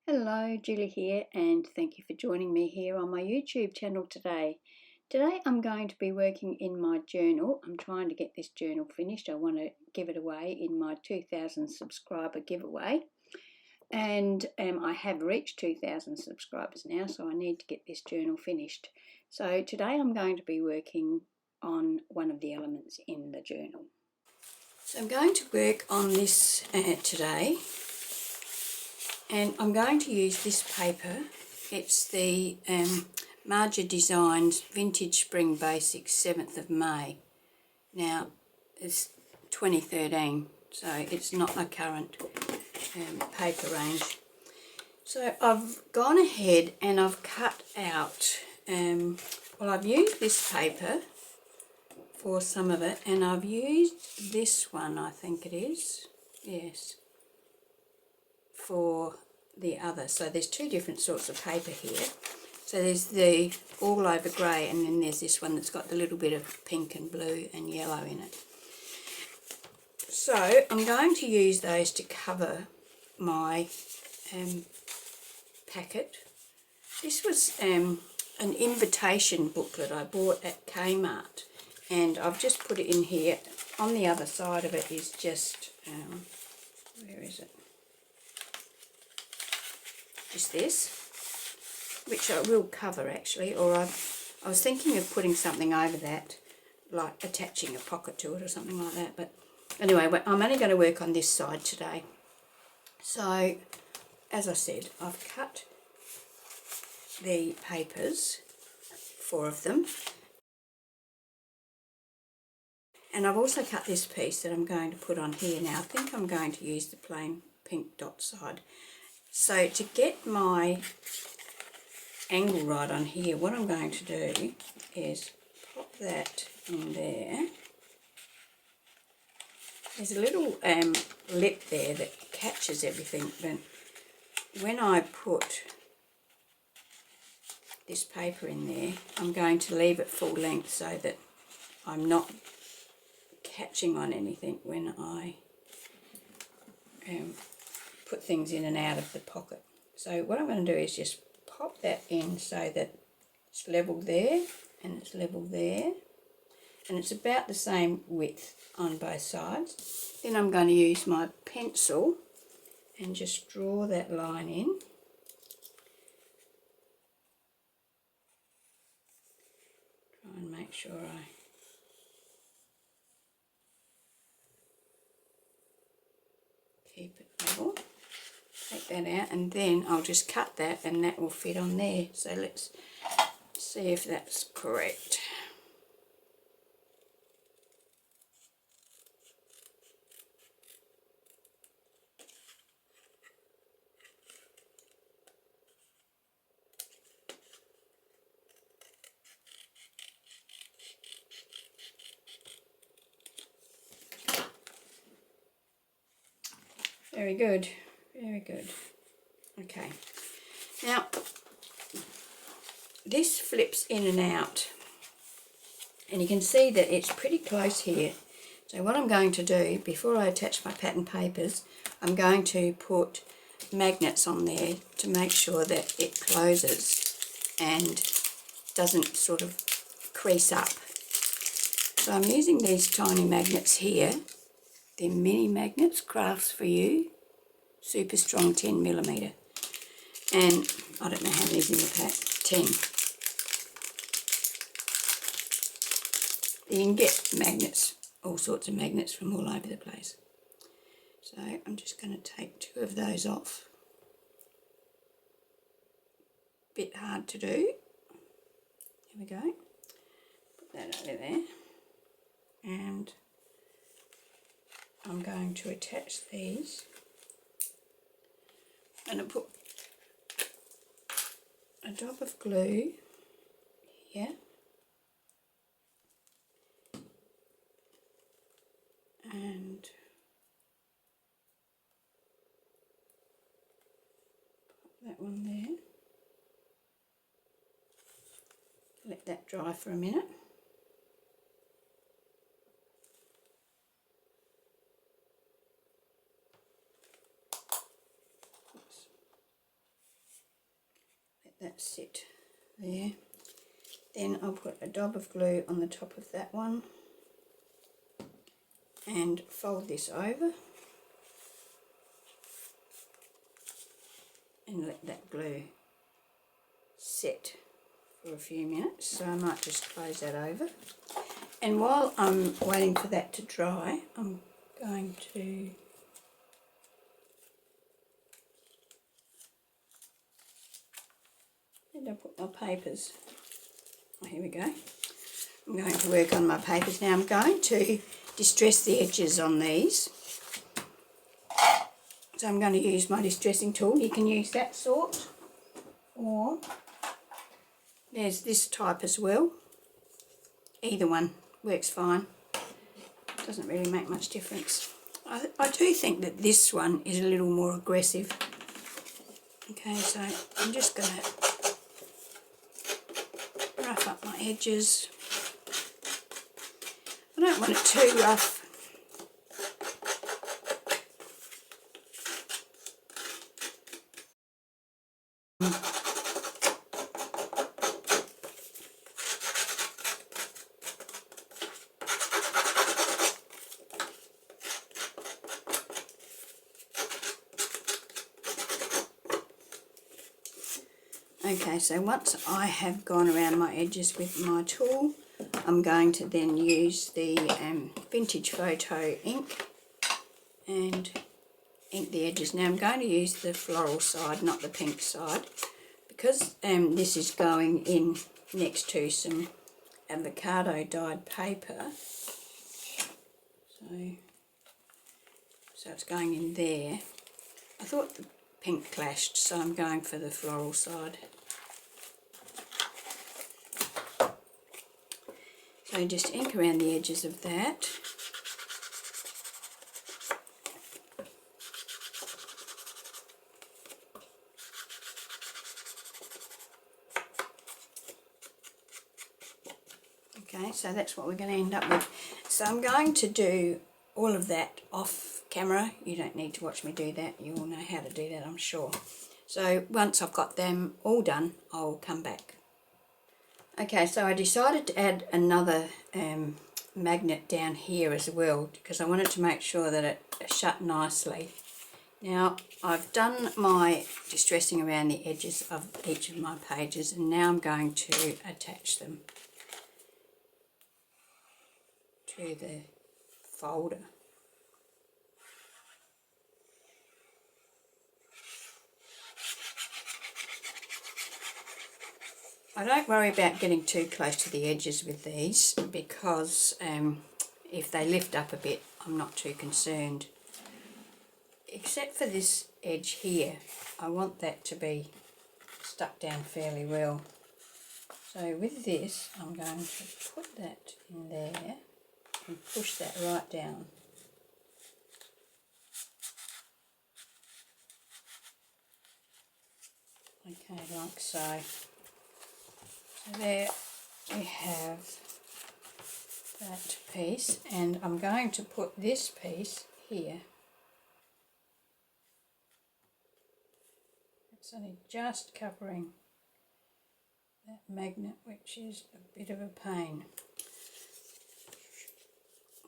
Hello, Julie here, and thank you for joining me here on my YouTube channel today. Today I'm going to be working in my journal. I'm trying to get this journal finished. I want to give it away in my 2,000 subscriber giveaway. And I have reached 2,000 subscribers now, so I need to get this journal finished. So today I'm going to be working on one of the elements in the journal. So I'm going to work on this today. And I'm going to use this paper. It's the Marja Designs Vintage Spring Basics 7th of May. Now, it's 2013, so it's not a current paper range. So I've gone ahead and I've cut out, well, I've used this paper for some of it, and I've used this one, I think it is, yes, for the other. So there's two different sorts of paper here. So there's the all over grey, and then there's this one that's got the little bit of pink and blue and yellow in it. So I'm going to use those to cover my packet. This was an invitation booklet I bought at Kmart, and I've just put it in here. On the other side of it is just, where is it? Just this, which I will cover actually, or I was thinking of putting something over that, like attaching a pocket to it or something like that, but anyway, I'm only going to work on this side today. So, as I said, I've cut the papers, 4 of them, and I've also cut this piece that I'm going to put on here. Now I think I'm going to use the plain pink dot side. So to get my angle right on here, what I'm going to do is pop that in there. There's a little lip there that catches everything, but when I put this paper in there, I'm going to leave it full length so that I'm not catching on anything when I put things in and out of the pocket. So what I'm going to do is just pop that in so that it's level there and it's level there, and it's about the same width on both sides. Then I'm going to use my pencil and just draw that line in. Try and make sure I keep it level. Take that out, and then I'll just cut that and that will fit on there. So let's see if that's correct. Very good, very good. Okay, now this flips in and out, and you can see that it's pretty close here. So what I'm going to do, before I attach my pattern papers, I'm going to put magnets on there to make sure that it closes and doesn't sort of crease up. So I'm using these tiny magnets here. They're mini magnets, Crafts for You, super strong 10mm. And I don't know how many's in the pack, 10. You can get magnets, all sorts of magnets from all over the place. So I'm just going to take 2 of those off. Bit hard to do. Here we go. Put that over there. And I'm going to attach these. I'm going to put a drop of glue here. And pop that one there. Let that dry for a minute. that sit there. Then I'll put a dab of glue on the top of that one and fold this over and let that glue set for a few minutes. So I might just close that over. And while I'm waiting for that to dry, I'm going to put my papers. Oh, here we go. I'm going to work on my papers now. I'm going to distress the edges on these. So I'm going to use my distressing tool. You can use that sort, or there's this type as well. Either one works fine. Doesn't really make much difference. I do think that this one is a little more aggressive. Okay, so I'm just going to rough up my edges. I don't want it too rough. Okay, so once I have gone around my edges with my tool, I'm going to then use the Vintage Photo ink and ink the edges. Now I'm going to use the floral side, not the pink side, because this is going in next to some avocado dyed paper. So it's going in there. I thought the pink clashed, so I'm going for the floral side. So just ink around the edges of that. Okay, so that's what we're going to end up with. So I'm going to do all of that off camera. You don't need to watch me do that. You all know how to do that, I'm sure. So once I've got them all done, I'll come back. Okay, so I decided to add another magnet down here as well, because I wanted to make sure that it shut nicely. Now I've done my distressing around the edges of each of my pages, and now I'm going to attach them to the folder. I don't worry about getting too close to the edges with these, because if they lift up a bit, I'm not too concerned. Except for this edge here, I want that to be stuck down fairly well. So with this, I'm going to put that in there and push that right down. Okay, like so. So there we have that piece, and I'm going to put this piece here. It's only just covering that magnet, which is a bit of a pain.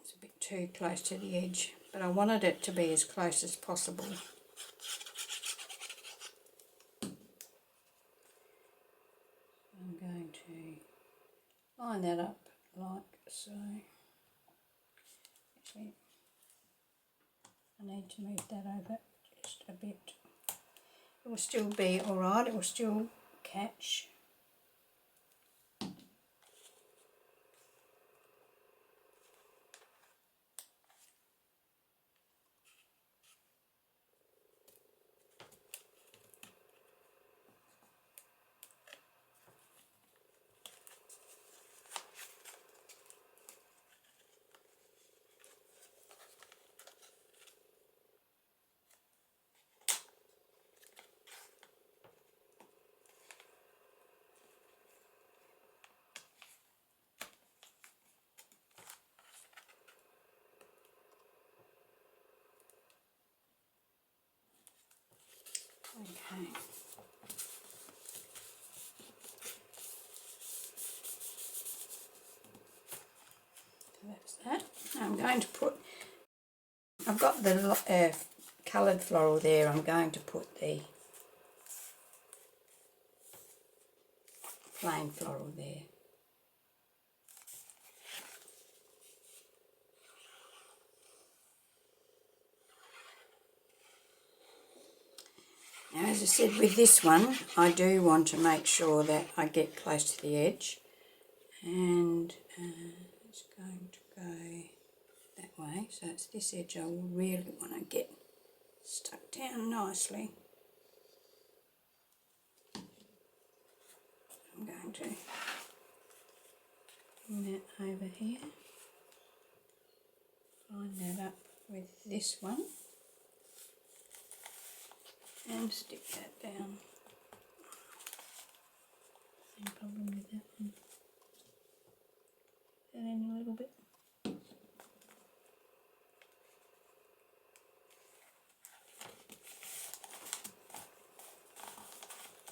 It's a bit too close to the edge, but I wanted it to be as close as possible. I'm going to line that up like so. Actually, I need to move that over just a bit. It will still be alright, it will still catch. Okay. going to put, I've got the coloured floral there. I'm going to put the plain floral there. Now, as I said, with this one, I do want to make sure that I get close to the edge, and it's going to go that way. So it's this edge I really want to get stuck down nicely. I'm going to bring that over here, line that up with this one, and stick that down. Same problem with that one. That in a little bit.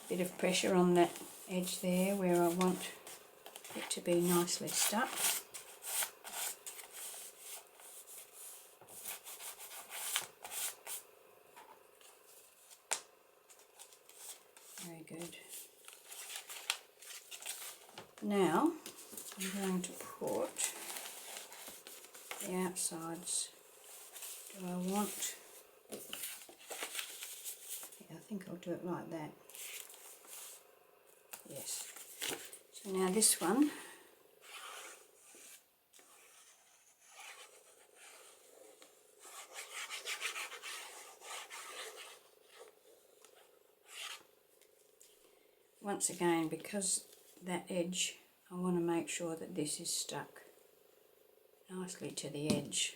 Bit of pressure on that edge there where I want it to be nicely stuck. Very good. Now I'm going to put the outsides. Do I want, yeah, I think I'll do it like that. Yes. So now this one, once again, because that edge, I want to make sure that this is stuck nicely to the edge.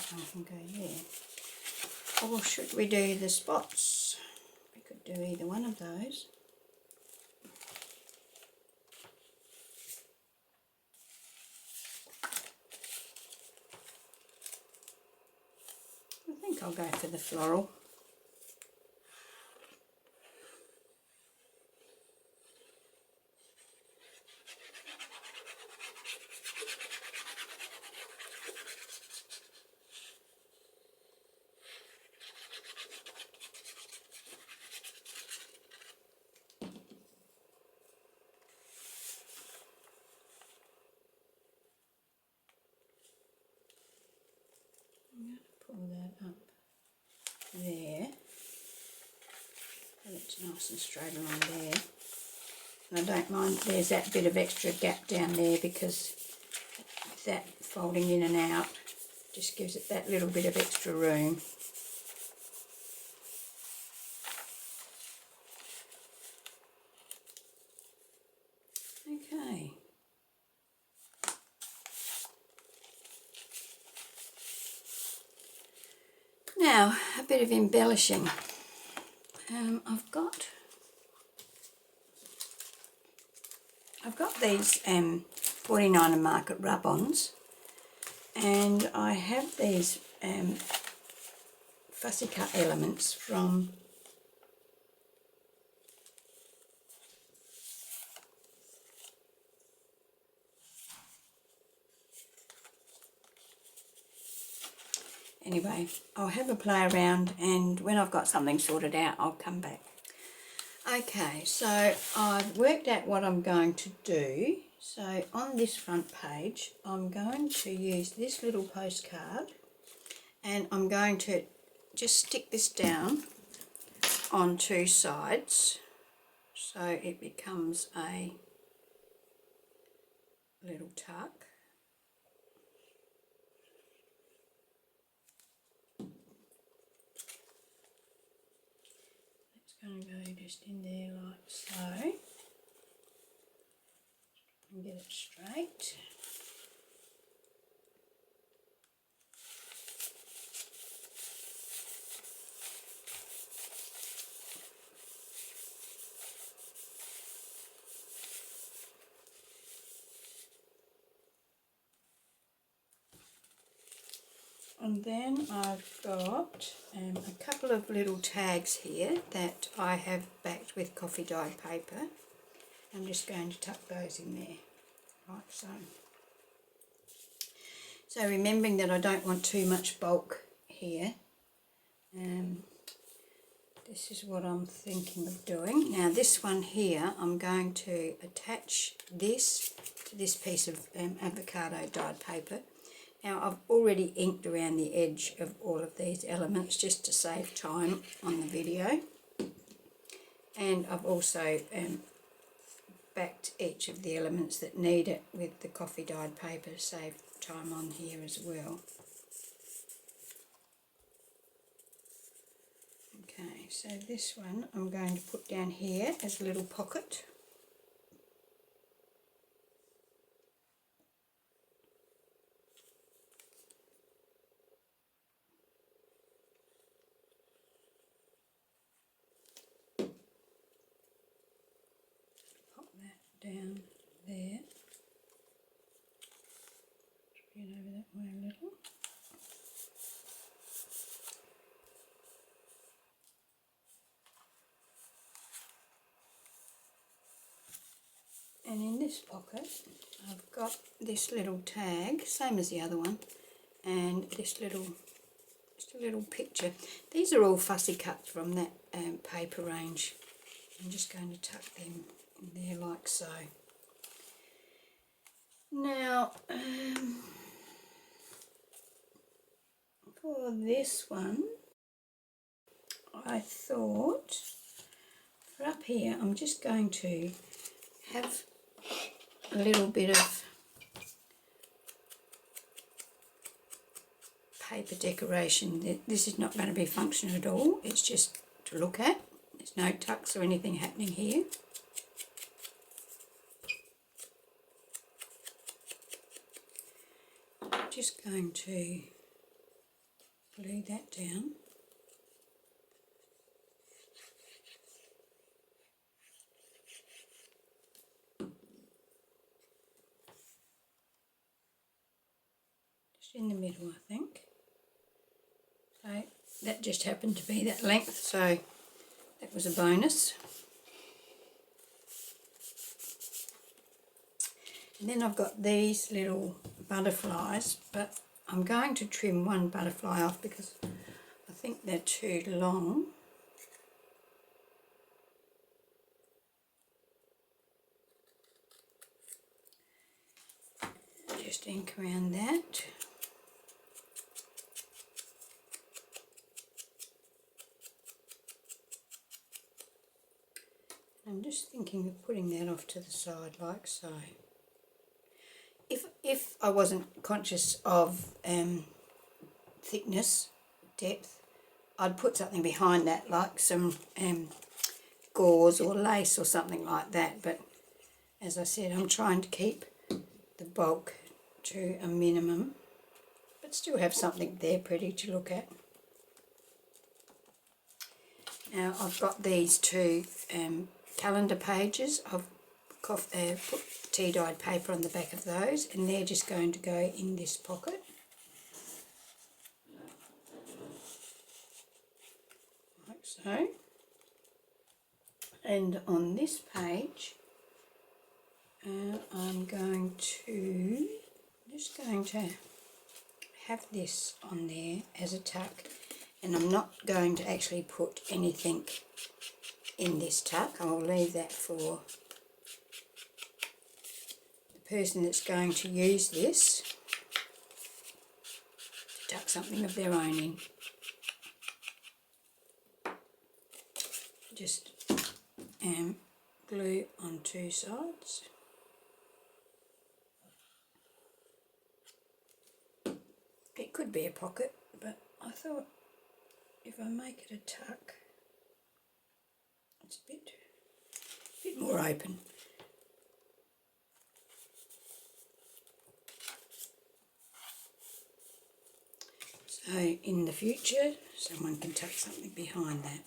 I can go there. Or should we do the spots? We could do either one of those. I think I'll go for the floral. Pull that up there, and it's nice and straight along there. And I don't mind there's that bit of extra gap down there, because that folding in and out just gives it that little bit of extra room. Okay. Now, a bit of embellishing. I've got these 49 Market rub-ons, and I have these fussy cut elements from anyway, I'll have a play around, and when I've got something sorted out, I'll come back. Okay, so I've worked out what I'm going to do. So on this front page, I'm going to use this little postcard, and I'm going to just stick this down on two sides so it becomes a little tuck. Going to go just in there like so, and get it straight. And then I've got a couple of little tags here that I have backed with coffee dyed paper. I'm just going to tuck those in there, like so. So remembering that I don't want too much bulk here, this is what I'm thinking of doing. Now this one here, I'm going to attach this to this piece of avocado dyed paper. Now I've already inked around the edge of all of these elements just to save time on the video, and I've also backed each of the elements that need it with the coffee dyed paper to save time on here as well. Okay, so this one I'm going to put down here as a little pocket. Down there, spread over that way a little. And in this pocket I've got this little tag, same as the other one, and this little, just a little picture. These are all fussy cuts from that paper range. I'm just going to tuck them in there like so. Now for this one, I thought for up here I'm just going to have a little bit of paper decoration. This is not going to be functional at all, it's just to look at. There's no tucks or anything happening here. I'm just going to glue that down. Just in the middle, I think. So that just happened to be that length, so that was a bonus. And then I've got these little butterflies, but I'm going to trim one butterfly off because I think they're too long. Just ink around that. I'm just thinking of putting that off to the side like so. If I wasn't conscious of thickness, depth, I'd put something behind that like some gauze or lace or something like that, but as I said, I'm trying to keep the bulk to a minimum, but still have something there pretty to look at. Now I've got these two calendar pages. I've put tea dyed paper on the back of those, and they're just going to go in this pocket. Like so. And on this page I'm just going to have this on there as a tuck, and I'm not going to actually put anything in this tuck. I'll leave that for the person that's going to use this to tuck something of their own in. Just glue on two sides. It could be a pocket, but I thought if I make it a tuck, it's a bit more open. So in the future, someone can tuck something behind that.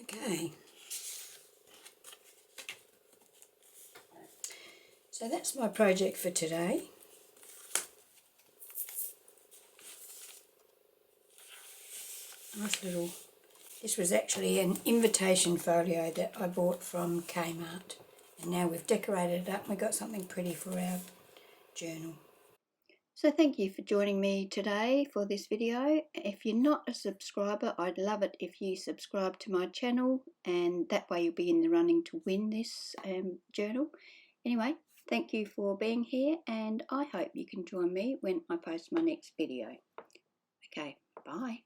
Okay. So that's my project for today. Nice little, this was actually an invitation folio that I bought from Kmart. And now we've decorated it up and we've got something pretty for our journal. So thank you for joining me today for this video. If you're not a subscriber, I'd love it if you subscribe to my channel, and that way you'll be in the running to win this journal. Anyway, thank you for being here, and I hope you can join me when I post my next video. Okay, bye.